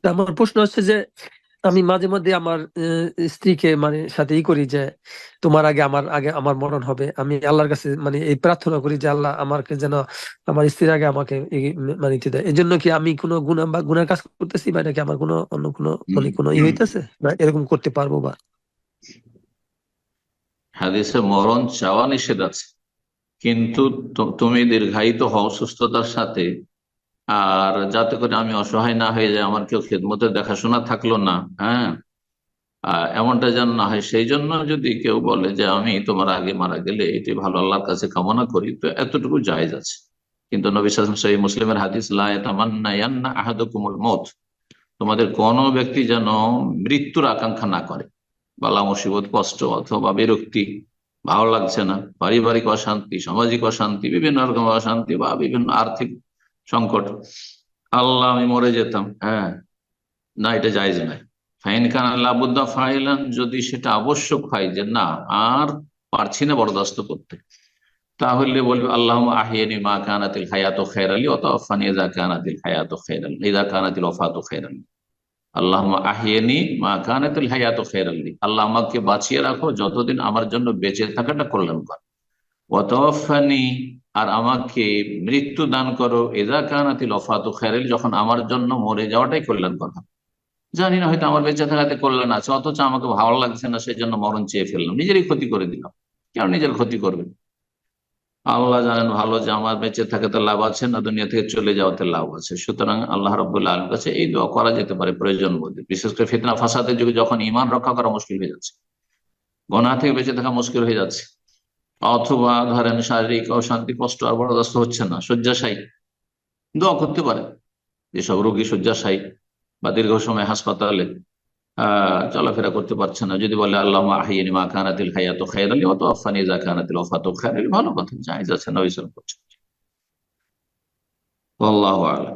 আমার প্রশ্ন হচ্ছে যে আমি মাঝে মধ্যে আমার স্ত্রীকে মানে সাথে করি যে তোমার আগে আমার মরণ হবে, আমি আল্লাহর কাছে মানে এই প্রার্থনা করি যে আল্লাহ আমাকে যেন আমার স্ত্রীর আগে আমাকে মানে দেয়। এই জন্য কি আমি কোনো গুনাহ বা গুনার কাজ করতেছি, বা নাকি আমার কোনো অন্য কোনো মানে কোনো হইতেছে, না এরকম করতে পারবো বা? হাদিসে মরণ চাওয়া নিষেধ আছে, কিন্তু তুমি দীর্ঘায়িত হও সুস্থতার সাথে, আর যাতে করে আমি অসহায় না হয়ে যাই, আমার কেউ খেদমতের দেখাশোনা থাকলো না, হ্যাঁ, এমনটা যেন না হয়, সেই জন্য যদি কেউ বলে যে আমি তোমার আগে মারা গেলে এটি ভালো আল্লাহর কাছে কামনা করি, তো এতটুকু জায়েজ আছে। কিন্তু নবী সাল্লাল্লাহু আলাইহি ওয়াসাল্লাম সহিহ মুসলিমের হাদিস, লা ইয়াতামান্না ইয়ান্না আহাদুকুমুল মউত, তোমাদের কোন ব্যক্তি যেন মৃত্যুর আকাঙ্ক্ষা না করে। বালা মুসিবত, কষ্ট অথবা বিরক্তি, ভালো লাগছে না, পারিবারিক অশান্তি, সামাজিক অশান্তি, বিভিন্ন রকম অশান্তি বা বিভিন্ন আর্থিক সংকট, আল্লাহ আমি মরে যেতাম, হ্যাঁ, না, এটা জায়েজ নাই। ফাইন কান লাবুদ্দা ফাইলান, যদি সেটা আবশ্যক হয় যে না, আর পারছি না বরদাস্ত করতে, তাহলে বলবে আল্লাহ আহিয়ানি মা কানাতিল হায়াত খেরালি অতফানি ইযা কানাতিল হায়াত খেরালি ইযা কানাতিল ওয়াফাত খেরালি। আল্লাহ আহিয়ানি মা কানাতিল হায়াত খেরালি, আল্লাহ আমাকে বাঁচিয়ে রাখো যতদিন আমার জন্য বেঁচে থাকাটা কল্যাণকর। ওয়াতাওয়াফানি, আর আমাকে মৃত্যু দান করো ইযা কানাতিল ওয়াফাত খেরালি, যখন আমার জন্য মরে যাওয়াটাই কল্যাণকর। জানি না, হয়তো আমার বেঁচে থাকাতে কল্যাণ আছে, অথচ আমাকে ভালো লাগছে না, সেই জন্য মরণ চেয়ে ফেললাম, নিজেরই ক্ষতি করে দিলাম। কেন নিজের ক্ষতি করবেন? আল্লাহ জানেন ভালো যে আমার বেঁচে থাকাতে লাভ আছে না দুনিয়া থেকে চলে যাওয়াতে লাভ আছে। সুতরাং আল্লাহ রাব্বুল আলামিনের কাছে এই দোয়া করা যেতে পারে প্রয়োজন বোধে, বিশেষ করে ফিতনা ফাসাদের যুগে যখন ঈমান রক্ষা করা মুশকিল হয়ে যাচ্ছে, গুনাহ থেকে বেঁচে থাকা মুশকিল হয়ে যাচ্ছে, অথবা ধরেন শারীরিক অশান্তি কষ্ট আর বরদাস্ত হচ্ছে না, শয্যাশায়ী, দোয়া করতে পারে। যেসব রোগী শয্যাশায়ী বা দীর্ঘ সময় হাসপাতালে চলাফেরা করতে পারছে না, যদি বলে আল্লাহ আহিয়ানি মা কানাতিল হায়াতু খায়রান লি ওয়া তাওয়াফানি ইযা কানাতিল ওয়াফাতু খায়রান লি, ভালো কথা, জায়েজ আছে, নবী সাল্লাল্লাহু আলাইহি ওয়াসাল্লাম করছেন। আল্লাহু আ'লাম।